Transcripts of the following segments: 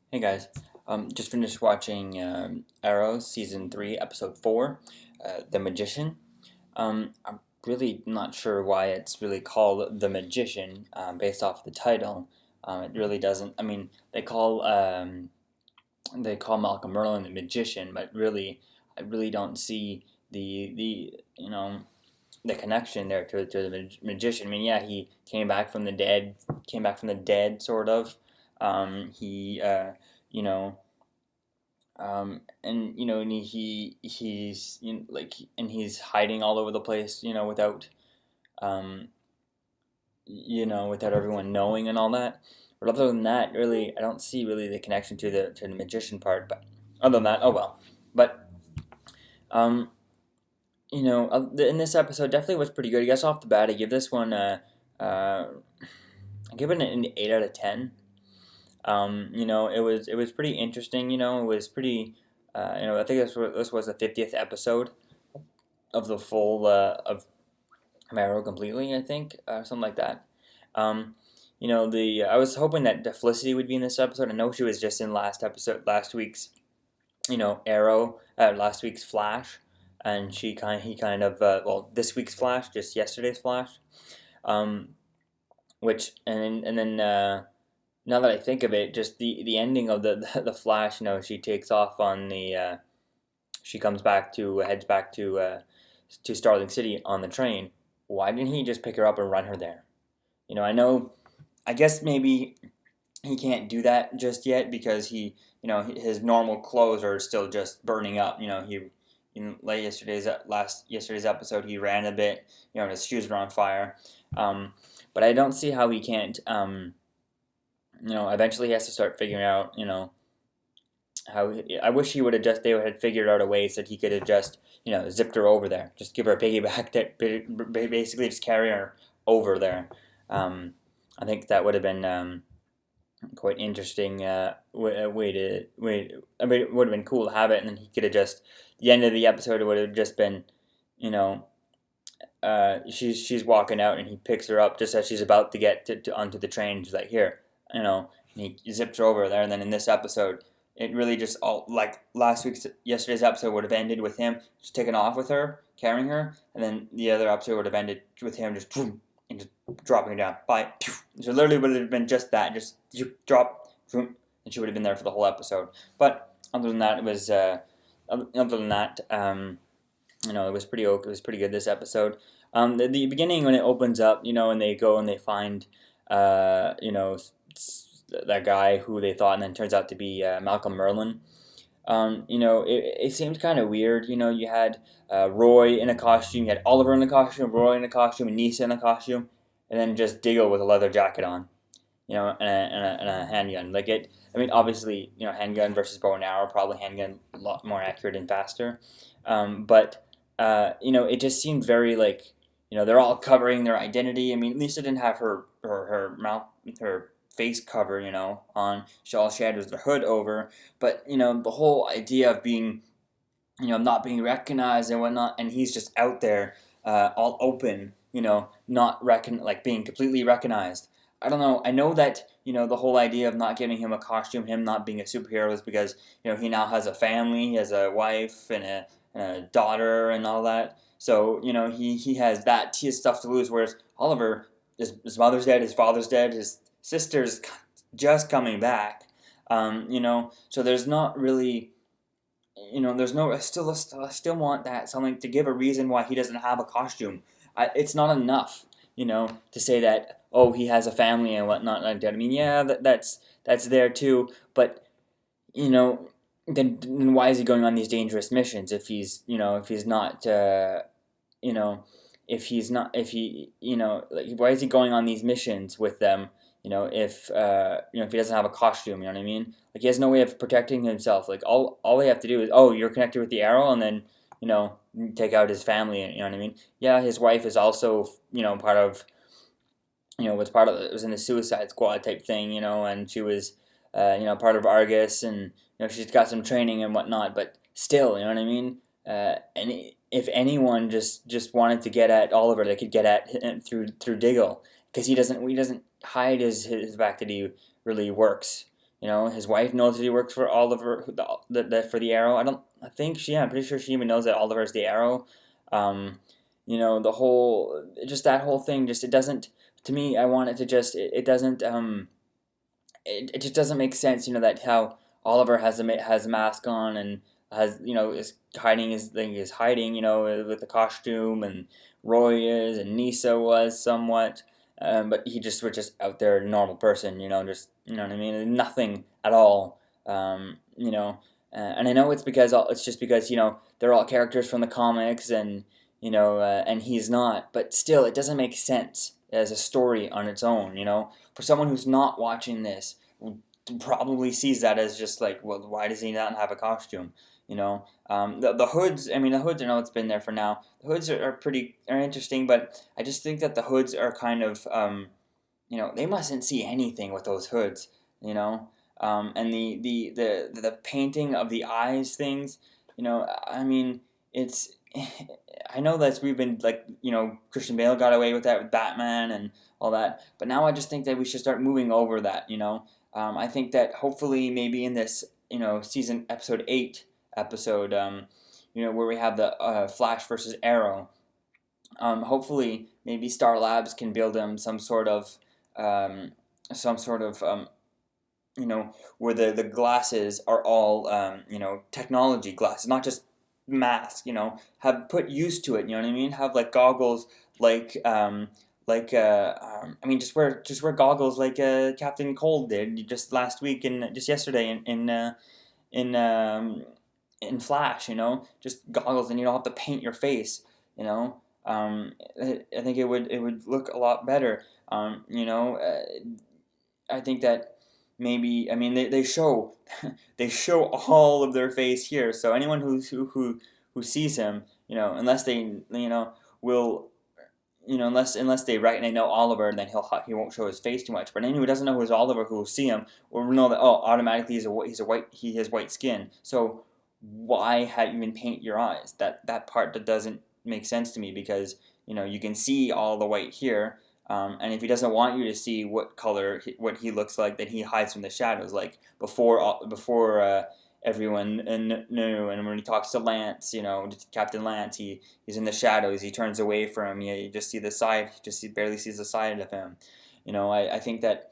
Hey guys, just finished watching Arrow season 3, episode 4, The Magician. I'm really not sure why it's really called The Magician, based off the title. It really doesn't. I mean, they call Malcolm Merlin the Magician, but really, I really don't see the connection there to the magician. I mean, yeah, he came back from the dead, sort of. He you know and he's and he's hiding all over the place, um without everyone knowing and all that. But other than that, really, I don't see really the connection to the magician part. But other than that, oh well. But um in this episode, definitely was pretty good. I guess off the bat, I give this one I give it an 8 out of 10. It was pretty interesting. It was pretty. I think this was the 50th episode of the full of Marrow completely. I think something like that. The I was hoping that Felicity would be in this episode. I know she was just in last week's Arrow, last week's Flash, and he kind of this week's Flash, just yesterday's Flash. Um, which and then Now that I think of it, just the ending of the Flash, she takes off on she heads back to Starling City on the train. Why didn't he just pick her up and run her there? I know, I guess maybe he can't do that just yet because his normal clothes are still just burning up. Like yesterday's episode, he ran a bit. And his shoes were on fire. But I don't see how he can't. Eventually he has to start figuring out, I wish they would have figured out a way so that he could have just, zipped her over there. Just give her a piggyback that basically just carry her over there. I think that would have been quite interesting I mean, it would have been cool to have it, and then he could have just, the end of the episode would have just been, you know, she's walking out and he picks her up just as she's about to get onto the train. He's like, here, and he zips her over there. And then in this episode, it really just all like yesterday's episode would have ended with him just taking off with her, carrying her, and then the other episode would have ended with him just boom, and just dropping her down. Bye. So literally would have been just that, just drop, boom, and she would have been there for the whole episode. But other than that, it was other than that. It was pretty okay. It was pretty good this episode. The beginning when it opens up, and they go and they find, that guy who they thought, and then turns out to be Malcolm Merlin. It seemed kind of weird. You had Roy in a costume, you had Oliver in a costume, Roy in a costume, and Nisa in a costume, and then just Diggle with a leather jacket on, and a handgun. Like it. I mean, obviously, handgun versus bow and arrow, probably handgun a lot more accurate and faster. But it just seemed very like, they're all covering their identity. I mean, Lisa didn't have her mouth, her face cover, on. All she had was the hood over. But the whole idea of being, not being recognized and whatnot, and he's just out there, all open, not like being completely recognized. I don't know. I know that the whole idea of not giving him a costume, him not being a superhero, is because he now has a family, he has a wife and a daughter and all that. So he has that, he has stuff to lose. Whereas Oliver, his mother's dead, his father's dead, his sister's just coming back. So there's not really, there's no. I still want that, something to give a reason why he doesn't have a costume. It's not enough, to say that, oh, he has a family and whatnot like that. I mean, yeah, that's there too, but you know then why is he going on these dangerous missions if he's not you know if he like, why is he going on these missions with them, if he doesn't have a costume, you know what I mean? Like, he has no way of protecting himself. Like, all they have to do is, oh, you're connected with the arrow, and then take out his family, you know what I mean? Yeah, his wife is also part of, it was in the Suicide Squad type thing, and she was part of Argus, and she's got some training and whatnot, but still, you know what I mean? And if anyone just wanted to get at Oliver, they could get at him through Diggle, because he doesn't hide his fact that he really works. His wife knows that he works for Oliver, for the Arrow. I think I'm pretty sure she even knows that Oliver's the Arrow. Um, the whole, just that whole thing, just it doesn't. To me, I want it to just, it doesn't. It just doesn't make sense. That how Oliver has a mask on and is hiding his thing is hiding. With the costume, and Roy is, and Nisa was somewhat. But he just was just out there, a normal person, just what I mean, nothing at all. And I know it's just because they're all characters from the comics, and he's not. But still, it doesn't make sense as a story on its own. For someone who's not watching this, probably sees that as just like, well, why does he not have a costume? The hoods. I mean, the hoods. I know it's been there for now. The hoods are interesting, but I just think that the hoods are kind of they mustn't see anything with those hoods. And the painting of the eyes things. I mean, it's. I know that we've been like Christian Bale got away with that with Batman and all that, but now I just think that we should start moving over that. I think that hopefully maybe in this season episode 8 episode where we have the Flash versus Arrow. Hopefully maybe Star Labs can build them um, some sort of where the glasses are all technology glasses, not just masks. Have put used to it. You know what I mean? Have like goggles I mean, just wear goggles like Captain Cold did just last week and just yesterday in in Flash. Just goggles, and you don't have to paint your face. I think it would look a lot better. I think that maybe, I mean, they show they show all of their face here, so anyone who sees him, unless they will unless they write and they know Oliver, then he won't show his face too much. But anyone who doesn't know who's Oliver, who will see him, will know that, automatically he has white skin. So why even paint your eyes? That part that doesn't make sense to me, because you can see all the white here. And if he doesn't want you to see what he looks like, then he hides from the shadows, like before everyone knew. And when he talks to Lance, Captain Lance, he's in the shadows. He turns away from him. You just see the side. Barely sees the side of him. I think that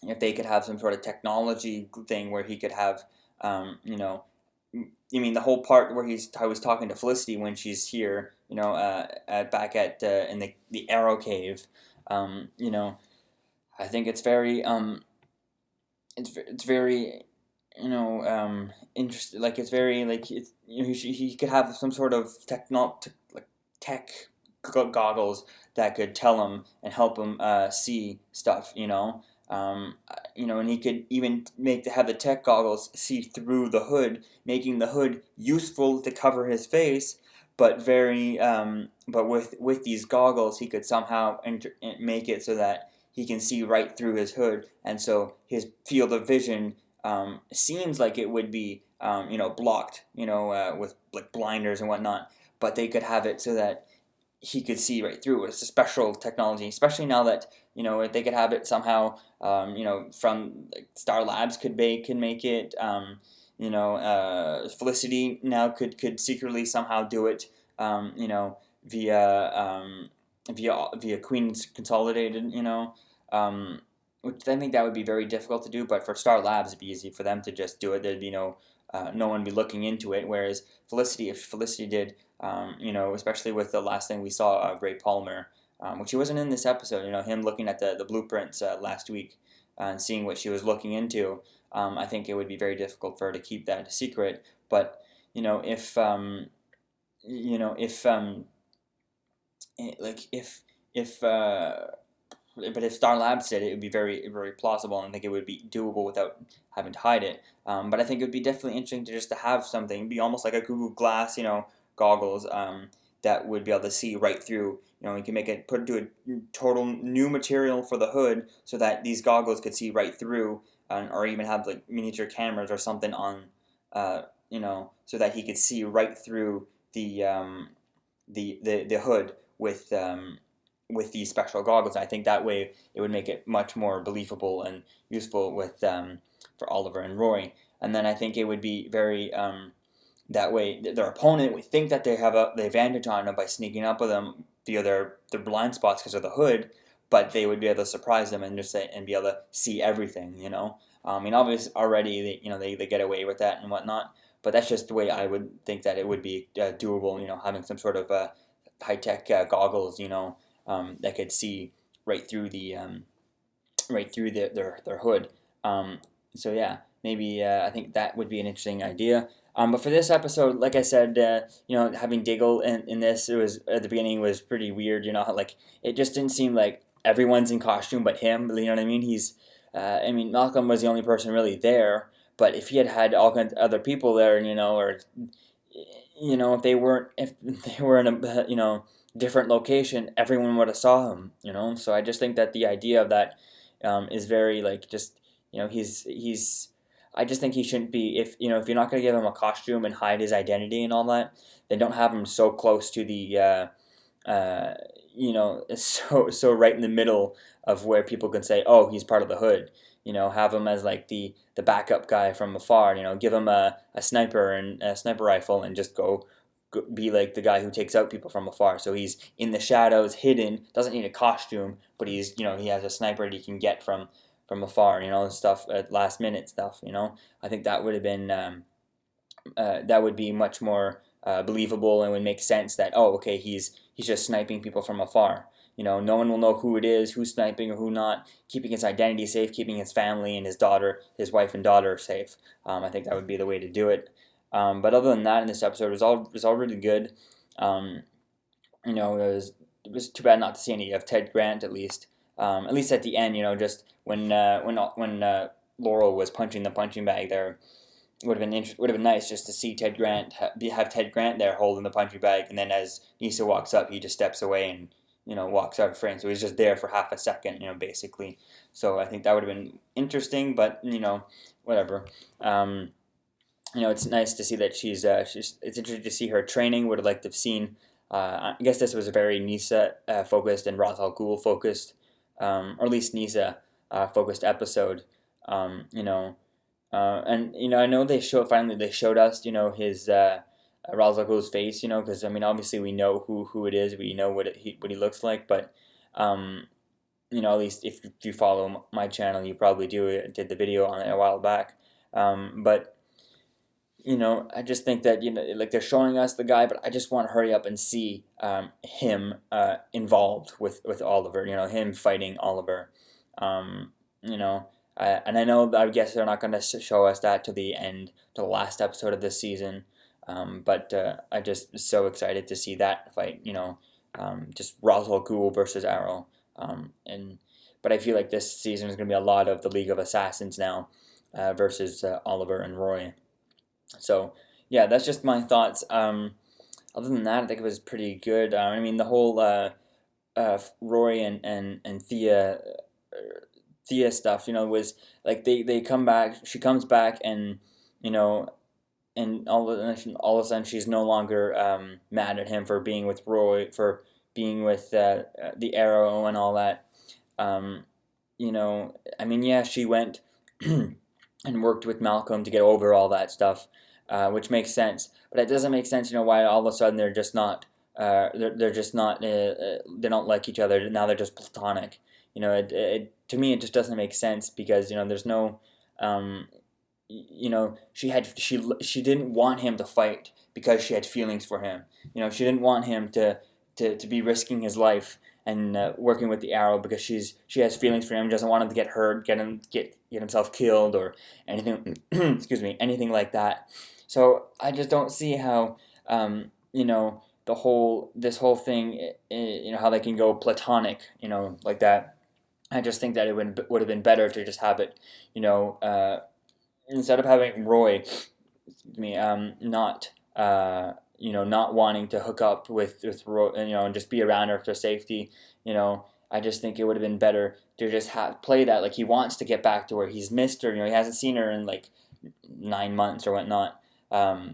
if they could have some sort of technology thing where he could have, I mean, the whole part where I was talking to Felicity when she's here, back at in the Arrow Cave. I think it's very it's very interesting. Like, it's very like he could have some sort of tech goggles that could tell him and help him see stuff. And he could even have the tech goggles see through the hood, making the hood useful to cover his face, but with these goggles he could somehow make it so that he can see right through his hood, and so his field of vision seems like it would be blocked, with like blinders and whatnot, but they could have it so that he could see right through it. It's a special technology, especially now that they could have it somehow. From like, Star Labs can make it. Felicity now could secretly somehow do it. Via via Queen's Consolidated. Which I think that would be very difficult to do. But for Star Labs, it'd be easy for them to just do it. There'd be no one be looking into it. Whereas if Felicity did, especially with the last thing we saw of Ray Palmer, which he wasn't in this episode, him looking at the blueprints last week and seeing what she was looking into, I think it would be very difficult for her to keep that a secret. But, if, if, like, if, but if Star Labs did it, it would be very, very plausible, and I think it would be doable without having to hide it. But I think it would be definitely interesting to have something, be almost like a Google Glass, goggles, that would be able to see right through. You can do a total new material for the hood so that these goggles could see right through, or even have like miniature cameras or something on, so that he could see right through the hood with these special goggles. I think that way it would make it much more believable and useful with for Oliver and Roy. And then I think it would be very that way their opponent would think that they have the advantage on them by sneaking up with them via their blind spots because of the hood, but they would be able to surprise them and just say, and be able to see everything. I mean, obviously already they get away with that and whatnot, but that's just the way I would think that it would be doable. Having some sort of high tech goggles, that could see right through their hood. So yeah, maybe I think that would be an interesting idea. But for this episode, like I said, having Diggle in this, it was at the beginning was pretty weird. Like it just didn't seem like everyone's in costume but him. You know what I mean? Malcolm was the only person really there. But if he had all kinds of other people there, or if they were in a different location, everyone would have saw him. So I just think that the idea of that is very like just he's. I just think he shouldn't be if you're not going to give him a costume and hide his identity and all that, then don't have him so close to the so right in the middle of where people can say, oh, he's part of the hood. Have him as like the backup guy from afar. Give him a sniper and a sniper rifle and just go be like the guy who takes out people from afar. So he's in the shadows, hidden, doesn't need a costume, but he has a sniper that he can get from afar, stuff at last minute stuff. I think that would have been that would be much more believable and would make sense that okay, he's just sniping people from afar. No one will know who it is, who's sniping or who not, keeping his identity safe, keeping his family and his wife and daughter safe. I think that would be the way to do it. But other than that, in this episode, it was all really good. It was too bad not to see any of Ted Grant at least at the end. Just when Laurel was punching the punching bag there, would have been nice just to see Ted Grant have Ted Grant there holding the punching bag, and then as Nyssa walks up, he just steps away and walks out of frame. So he's just there for half a second, basically. So I think that would have been interesting, but whatever. It's nice to see that she's it's interesting to see her training. Would have liked to have seen. I guess this was a very Nyssa focused and Ra's al Ghul focused, or at least Nyssa focused episode. And I know they showed us his Ra's al Ghul's face, because obviously we know who it is, we know what he looks like, but at least if you follow my channel, you probably did the video on it a while back, but I just think that like they're showing us the guy, but I just want to hurry up and see him involved with Oliver, him fighting Oliver, and I know I guess they're not going to show us that to the last episode of this season. But I just so excited to see that fight, just Ra's al Ghul versus Arrow. But I feel like this season is going to be a lot of the League of Assassins now versus Oliver and Roy. So, yeah, that's just my thoughts. Other than that, I think it was pretty good. The whole Roy and Thea stuff, was like they come back, she comes back and, and all of a sudden she's no longer mad at him for being with Roy, for being with the Arrow and all that. She went and worked with Malcolm to get over all that stuff, which makes sense. But it doesn't make sense, why all of a sudden they're just not, they're just not, they don't like each other. Now they're just platonic. To me it just doesn't make sense because there's no. She didn't want him to fight because she had feelings for him. She didn't want him to be risking his life and working with the Arrow because she has feelings for him. Doesn't want him to get hurt, get himself killed or anything. Excuse me, anything like that. So I just don't see how this whole thing, how they can go platonic, like that. I just think that it would have been better to just have it, instead of having Roy, not wanting to hook up with Roy, and just be around her for safety, I just think it would have been better to just play that like he wants to get back to her. He's missed her, he hasn't seen her in like 9 months or whatnot, so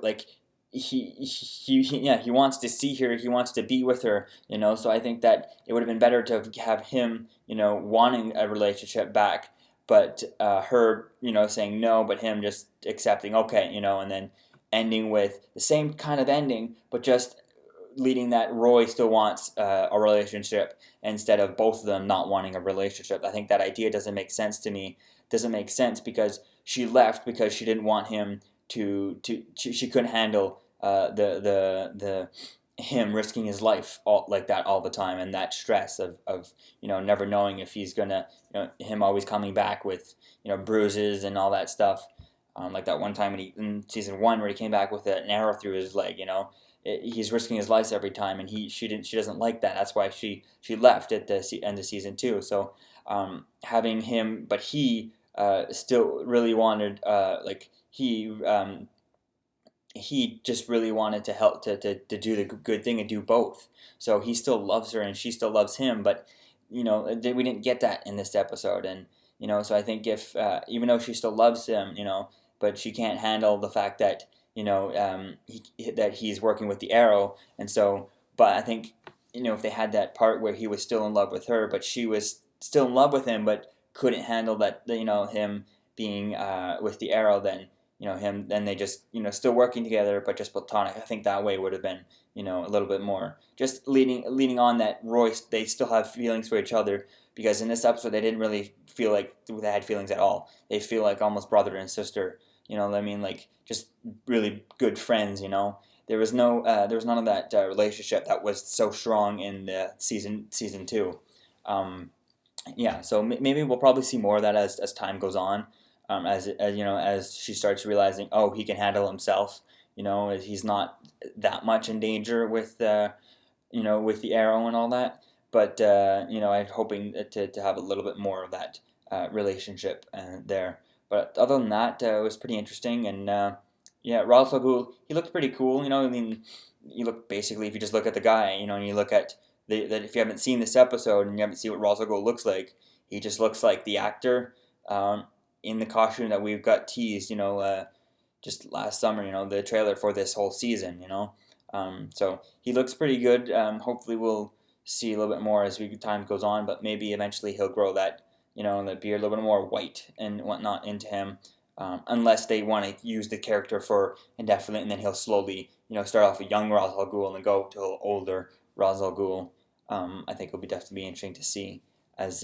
like he wants to see her, he wants to be with her, so I think that it would have been better to have him, wanting a relationship back, but her, saying no, but him just accepting, okay, and then ending with the same kind of ending, but just leading that Roy still wants a relationship instead of both of them not wanting a relationship. I think that idea doesn't make sense to me. Doesn't make sense because she left because she didn't want him she couldn't handle the him risking his life like that all the time, and that stress of never knowing if he's gonna, him always coming back with bruises and all that stuff, like that one time in season 1 where he came back with an arrow through his leg. He's risking his life every time, and she doesn't like that. That's why she left at the end of season 2. So having him, but he still really wanted, he just really wanted to help to do the good thing and do both. So he still loves her and she still loves him, but we didn't get that in this episode. And so I think if even though she still loves him, but she can't handle the fact that that he's working with the arrow. And so, but I think if they had that part where he was still in love with her, but she was still in love with him, but couldn't handle that, him being with the arrow, then then they just still working together, but just platonic. I think that way would have been a little bit more just leading on that Royce, they still have feelings for each other, because in this episode they didn't really feel like they had feelings at all. They feel like almost brother and sister. I mean, like just really good friends. There was none of that relationship that was so strong in the season 2. Yeah, so maybe we'll probably see more of that as time goes on, as she starts realizing, oh, he can handle himself. He's not that much in danger with with the arrow and all that. But I'm hoping to have a little bit more of that relationship there. But other than that, it was pretty interesting. And yeah, Ra's al Ghul, he looked pretty cool. I mean, you look basically, if you just look at the guy, and you look at that, if you haven't seen this episode and you haven't seen what Ra's al Ghul looks like, he just looks like the actor in the costume that we've got teased, just last summer, the trailer for this whole season, so he looks pretty good. Hopefully we'll see a little bit more as time goes on, but maybe eventually he'll grow that, the beard a little bit more white and whatnot into him, unless they want to use the character for indefinite, and then he'll slowly, start off with young Ra's al Ghul and go to older Ra's al Ghul. I think it'll definitely be interesting to see as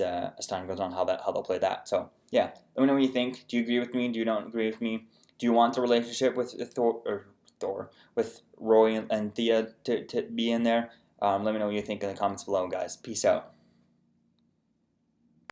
time goes on how they'll play that. So yeah, let me know what you think. Do you agree with me? Do you not agree with me? Do you want the relationship with Thor with Roy and Thea to be in there? Let me know what you think in the comments below, guys. Peace out.